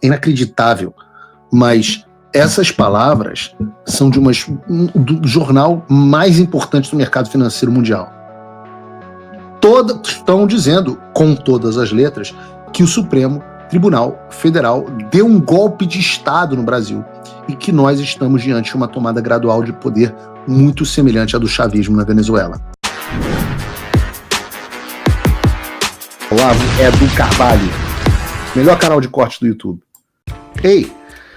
inacreditável, mas essas palavras são do jornal mais importante do mercado financeiro mundial. Estão dizendo, com todas as letras, que o Supremo Tribunal Federal deu um golpe de Estado no Brasil e que nós estamos diante de uma tomada gradual de poder muito semelhante à do chavismo na Venezuela. Olá, é do Carvalho, melhor canal de corte do YouTube. Ei,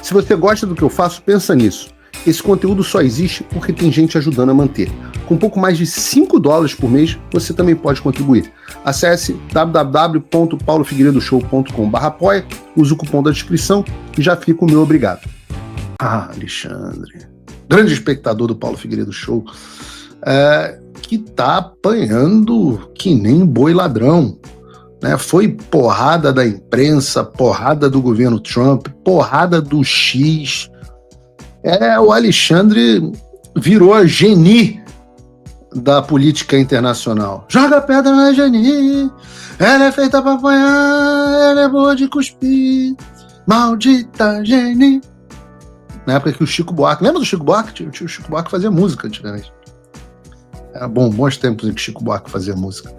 se você gosta do que eu faço, pensa nisso. Esse conteúdo só existe porque tem gente ajudando a manter. Com pouco mais de $5 por mês, você também pode contribuir. Acesse www.paulofigueiredoshow.com/apoia, use o cupom da descrição e já fica o meu obrigado. Alexandre, grande espectador do Paulo Figueiredo Show, que tá apanhando que nem boi ladrão. Né? Foi porrada da imprensa, porrada do governo Trump, porrada do X. O Alexandre virou a Geni da política internacional. Joga pedra na Geni, ela é feita pra apanhar, ela é boa de cuspir, maldita Geni. Na época que o Chico Buarque, lembra do Chico Buarque? O Chico Buarque fazia música antigamente. Era bons tempos em que o Chico Buarque fazia música.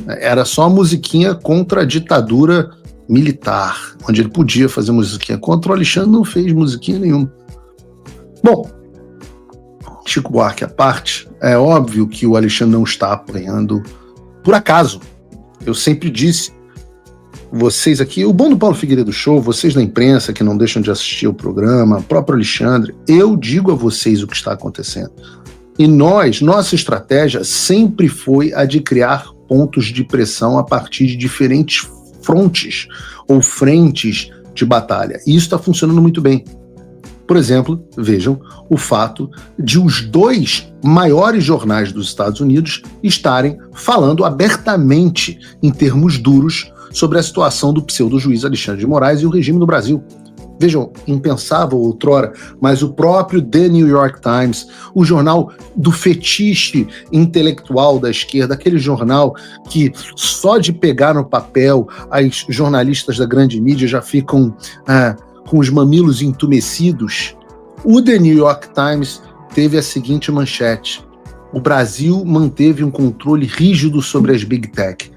Era só musiquinha contra a ditadura militar, onde ele podia fazer musiquinha. Contra o Alexandre não fez musiquinha nenhuma. Bom, Chico Buarque à parte, é óbvio que o Alexandre não está apanhando por acaso. Eu sempre disse, vocês aqui, o bom do Paulo Figueiredo Show, vocês na imprensa que não deixam de assistir o programa, o próprio Alexandre, eu digo a vocês o que está acontecendo. E nossa estratégia sempre foi a de criar pontos de pressão a partir de diferentes frontes ou frentes de batalha. E isso está funcionando muito bem. Por exemplo, vejam o fato de os 2 maiores jornais dos Estados Unidos estarem falando abertamente, em termos duros, sobre a situação do pseudo-juiz Alexandre de Moraes e o regime no Brasil. Vejam, impensável outrora, mas o próprio The New York Times, o jornal do fetiche intelectual da esquerda, aquele jornal que só de pegar no papel as jornalistas da grande mídia já ficam com os mamilos entumecidos, o The New York Times teve a seguinte manchete: o Brasil manteve um controle rígido sobre as Big Tech.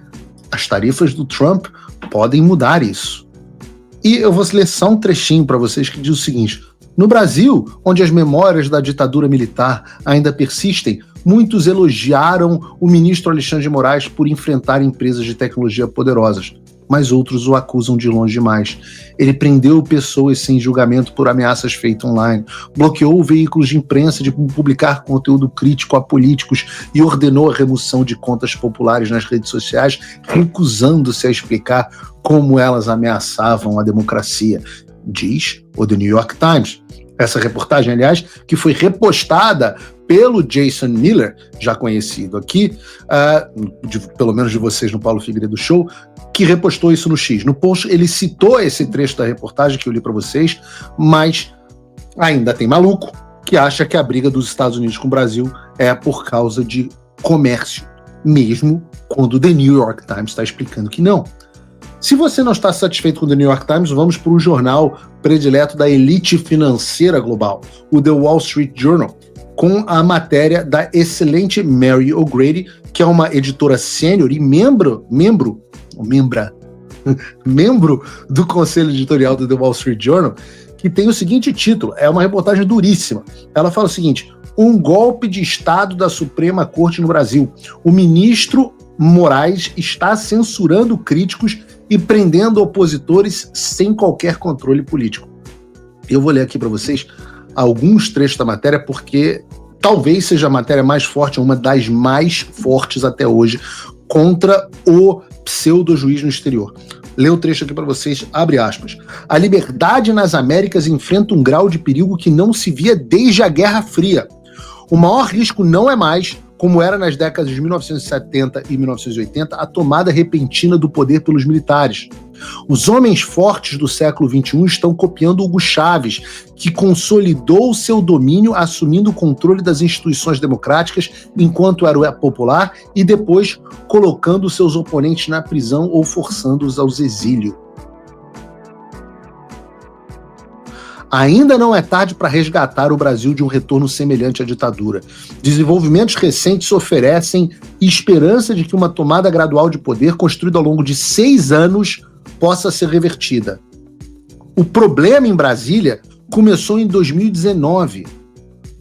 As tarifas do Trump podem mudar isso. E eu vou ler só um trechinho para vocês que diz o seguinte: no Brasil, onde as memórias da ditadura militar ainda persistem, muitos elogiaram o ministro Alexandre de Moraes por enfrentar empresas de tecnologia poderosas, mas outros o acusam de longe demais. Ele prendeu pessoas sem julgamento por ameaças feitas online, bloqueou veículos de imprensa de publicar conteúdo crítico a políticos e ordenou a remoção de contas populares nas redes sociais, recusando-se a explicar como elas ameaçavam a democracia, diz o The New York Times. Essa reportagem, aliás, que foi repostada pelo Jason Miller, já conhecido aqui, pelo menos de vocês no Paulo Figueiredo Show, que repostou isso no X. No post ele citou esse trecho da reportagem que eu li para vocês, mas ainda tem maluco que acha que a briga dos Estados Unidos com o Brasil é por causa de comércio, mesmo quando o The New York Times está explicando que não. Se você não está satisfeito com o The New York Times, vamos para o jornal predileto da elite financeira global, o The Wall Street Journal, com a matéria da excelente Mary O'Grady, que é uma editora sênior e membro do conselho editorial do The Wall Street Journal, que tem o seguinte título, é uma reportagem duríssima. Ela fala o seguinte: um golpe de Estado da Suprema Corte no Brasil. O ministro Moraes está censurando críticos e prendendo opositores sem qualquer controle político. Eu vou ler aqui para vocês alguns trechos da matéria, porque talvez seja a matéria mais forte, uma das mais fortes até hoje, contra o pseudo-juiz no exterior. Lê o trecho aqui para vocês, abre aspas. A liberdade nas Américas enfrenta um grau de perigo que não se via desde a Guerra Fria. O maior risco não é mais, como era nas décadas de 1970 e 1980, a tomada repentina do poder pelos militares. Os homens fortes do século XXI estão copiando Hugo Chávez, que consolidou seu domínio assumindo o controle das instituições democráticas enquanto era popular e depois colocando seus oponentes na prisão ou forçando-os ao exílio. Ainda não é tarde para resgatar o Brasil de um retorno semelhante à ditadura. Desenvolvimentos recentes oferecem esperança de que uma tomada gradual de poder construída ao longo de 6 anos possa ser revertida. O problema em Brasília começou em 2019,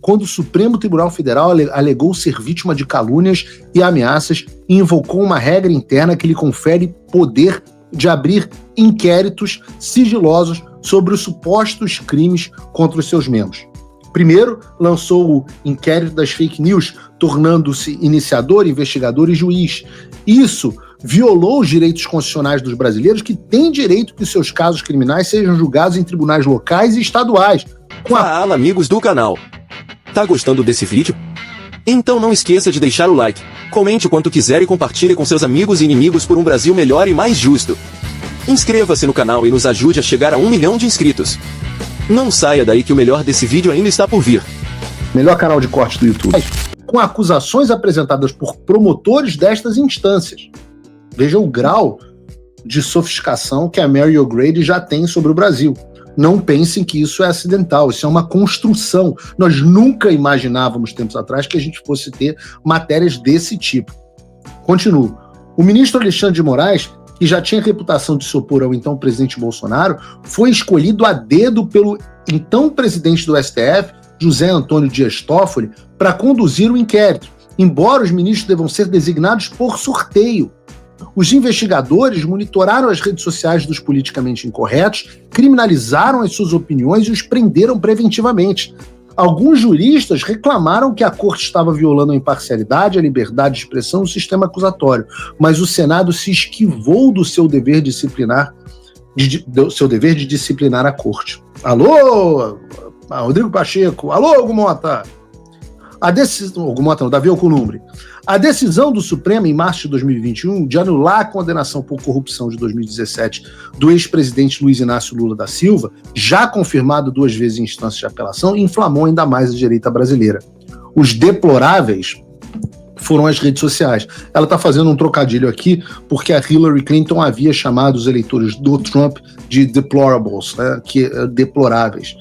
quando o Supremo Tribunal Federal alegou ser vítima de calúnias e ameaças e invocou uma regra interna que lhe confere poder de abrir inquéritos sigilosos sobre os supostos crimes contra os seus membros. Primeiro, lançou o inquérito das fake news, tornando-se iniciador, investigador e juiz. Isso violou os direitos constitucionais dos brasileiros, que têm direito que seus casos criminais sejam julgados em tribunais locais e estaduais. Fala, amigos do canal. Tá gostando desse vídeo? Então não esqueça de deixar o like, comente o quanto quiser e compartilhe com seus amigos e inimigos por um Brasil melhor e mais justo. Inscreva-se no canal e nos ajude a chegar a 1 milhão de inscritos. Não saia daí que o melhor desse vídeo ainda está por vir. Melhor canal de corte do YouTube. Com acusações apresentadas por promotores destas instâncias. Veja o grau de sofisticação que a Mary O'Grady já tem sobre o Brasil. Não pensem que isso é acidental, isso é uma construção. Nós nunca imaginávamos, tempos atrás, que a gente fosse ter matérias desse tipo. Continuo. O ministro Alexandre de Moraes, que já tinha reputação de se opor ao então presidente Bolsonaro, foi escolhido a dedo pelo então presidente do STF, José Antônio Dias Toffoli, para conduzir o inquérito, embora os ministros devam ser designados por sorteio. Os investigadores monitoraram as redes sociais dos politicamente incorretos, criminalizaram as suas opiniões e os prenderam preventivamente. Alguns juristas reclamaram que a corte estava violando a imparcialidade, a liberdade de expressão e o sistema acusatório, mas o Senado se esquivou do seu dever disciplinar, de disciplinar a corte. Alô, Rodrigo Pacheco, alô, Hugo Mota. Davi Alcolumbre. A decisão do Supremo, em março de 2021, de anular a condenação por corrupção de 2017 do ex-presidente Luiz Inácio Lula da Silva, já confirmado 2 vezes em instância de apelação, inflamou ainda mais a direita brasileira. Os deploráveis foram as redes sociais. Ela está fazendo um trocadilho aqui, porque a Hillary Clinton havia chamado os eleitores do Trump de deplorables, né, deploráveis.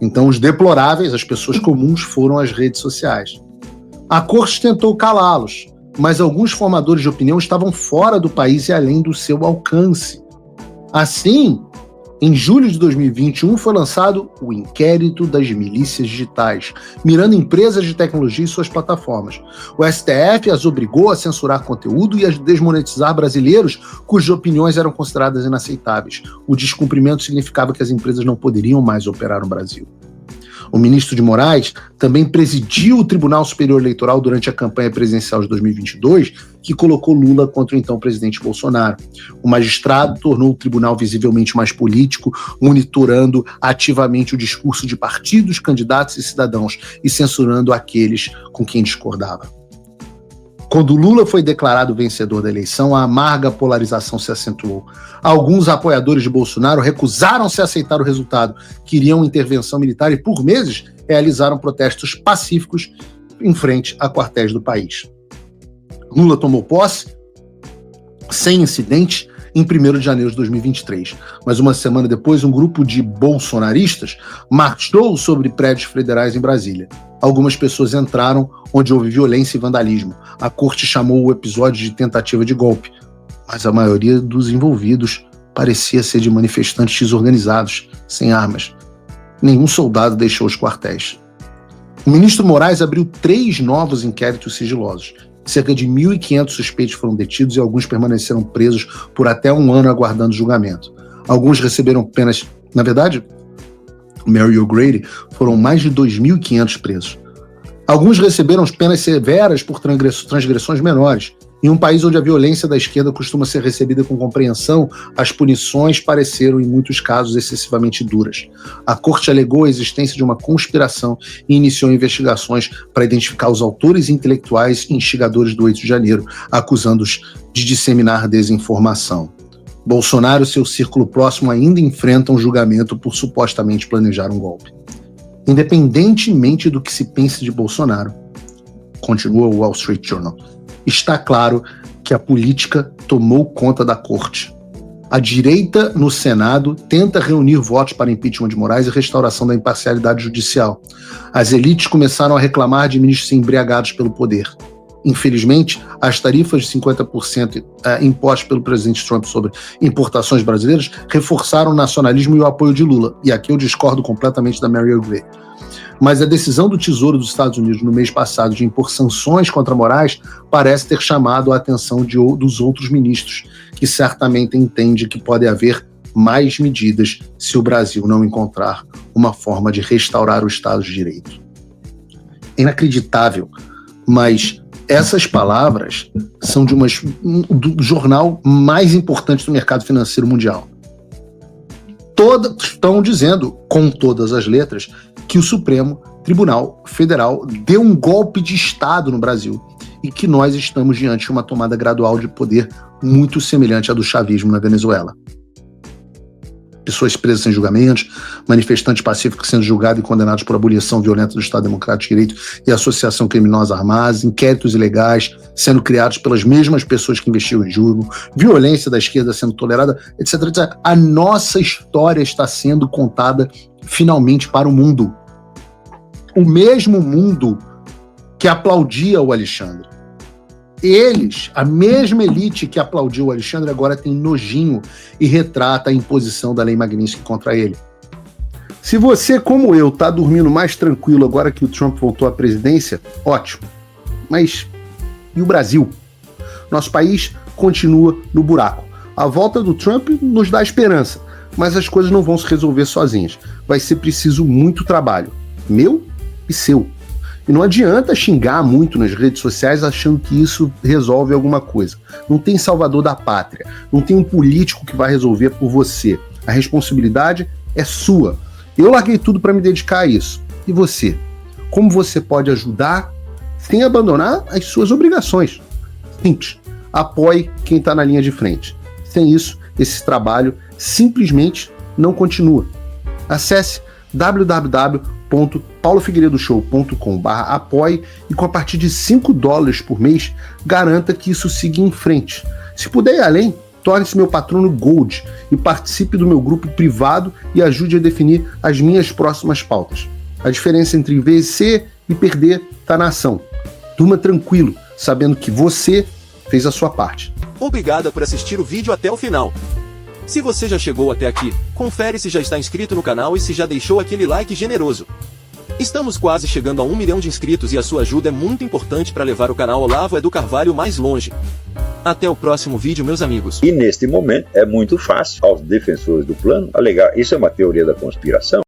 Então, os deploráveis, as pessoas comuns, foram as redes sociais. A corte tentou calá-los, mas alguns formadores de opinião estavam fora do país e além do seu alcance. Assim, em julho de 2021 foi lançado o Inquérito das Milícias Digitais, mirando empresas de tecnologia e suas plataformas. O STF as obrigou a censurar conteúdo e a desmonetizar brasileiros cujas opiniões eram consideradas inaceitáveis. O descumprimento significava que as empresas não poderiam mais operar no Brasil. O ministro de Moraes também presidiu o Tribunal Superior Eleitoral durante a campanha presidencial de 2022, que colocou Lula contra o então presidente Bolsonaro. O magistrado tornou o tribunal visivelmente mais político, monitorando ativamente o discurso de partidos, candidatos e cidadãos e censurando aqueles com quem discordava. Quando Lula foi declarado vencedor da eleição, a amarga polarização se acentuou. Alguns apoiadores de Bolsonaro recusaram-se a aceitar o resultado, queriam intervenção militar e, por meses, realizaram protestos pacíficos em frente a quartéis do país. Lula tomou posse, sem incidente, em 1º de janeiro de 2023. Mas uma semana depois, um grupo de bolsonaristas marchou sobre prédios federais em Brasília. Algumas pessoas entraram onde houve violência e vandalismo. A corte chamou o episódio de tentativa de golpe, mas a maioria dos envolvidos parecia ser de manifestantes desorganizados, sem armas. Nenhum soldado deixou os quartéis. O ministro Moraes abriu 3 novos inquéritos sigilosos. Cerca de 1.500 suspeitos foram detidos e alguns permaneceram presos por até 1 ano aguardando julgamento. Alguns receberam penas... Na verdade, Mary O'Grady, foram mais de 2.500 presos. Alguns receberam penas severas por transgressões menores. Em um país onde a violência da esquerda costuma ser recebida com compreensão, as punições pareceram, em muitos casos, excessivamente duras. A corte alegou a existência de uma conspiração e iniciou investigações para identificar os autores intelectuais e instigadores do 8 de janeiro, acusando-os de disseminar desinformação. Bolsonaro e seu círculo próximo ainda enfrentam julgamento por supostamente planejar um golpe. Independentemente do que se pense de Bolsonaro, continua o Wall Street Journal, está claro que a política tomou conta da corte. A direita no Senado tenta reunir votos para impeachment de Moraes e restauração da imparcialidade judicial. As elites começaram a reclamar de ministros embriagados pelo poder. Infelizmente, as tarifas de 50% impostas pelo presidente Trump sobre importações brasileiras reforçaram o nacionalismo e o apoio de Lula. E aqui eu discordo completamente da Mary Gray. Mas a decisão do Tesouro dos Estados Unidos no mês passado de impor sanções contra Moraes parece ter chamado a atenção dos outros ministros, que certamente entendem que pode haver mais medidas se o Brasil não encontrar uma forma de restaurar o Estado de Direito. É inacreditável, mas essas palavras são do jornal mais importante do mercado financeiro mundial. Estão dizendo, com todas as letras, que o Supremo Tribunal Federal deu um golpe de Estado no Brasil e que nós estamos diante de uma tomada gradual de poder muito semelhante à do chavismo na Venezuela. Pessoas presas sem julgamentos, manifestantes pacíficos sendo julgados e condenados por abolição violenta do Estado Democrático de Direito e associação criminosa armada, inquéritos ilegais sendo criados pelas mesmas pessoas que investigam em julho, violência da esquerda sendo tolerada, etc, etc. A nossa história está sendo contada finalmente para o mundo. O mesmo mundo que aplaudia o Alexandre. Eles, a mesma elite que aplaudiu o Alexandre, agora tem nojinho e retrata a imposição da lei Magnitsky contra ele. Se você, como eu, está dormindo mais tranquilo agora que o Trump voltou à presidência, ótimo. Mas e o Brasil? Nosso país continua no buraco. A volta do Trump nos dá esperança, mas as coisas não vão se resolver sozinhas. Vai ser preciso muito trabalho, meu e seu. E não adianta xingar muito nas redes sociais achando que isso resolve alguma coisa. Não tem salvador da pátria. Não tem um político que vai resolver por você. A responsabilidade é sua. Eu larguei tudo para me dedicar a isso. E você? Como você pode ajudar sem abandonar as suas obrigações? Simples. Apoie quem está na linha de frente. Sem isso, esse trabalho simplesmente não continua. Acesse www.paulofigueiredoshow.com/apoie e com a partir de $5 por mês, garanta que isso siga em frente. Se puder ir além, torne-se meu patrono Gold e participe do meu grupo privado e ajude a definir as minhas próximas pautas. A diferença entre vencer e perder está na ação. Durma tranquilo, sabendo que você fez a sua parte. Obrigada por assistir o vídeo até o final. Se você já chegou até aqui, confere se já está inscrito no canal e se já deixou aquele like generoso. Estamos quase chegando a 1 milhão de inscritos e a sua ajuda é muito importante para levar o canal Olavo do Carvalho mais longe. Até o próximo vídeo, meus amigos. E neste momento é muito fácil aos defensores do plano alegar isso é uma teoria da conspiração.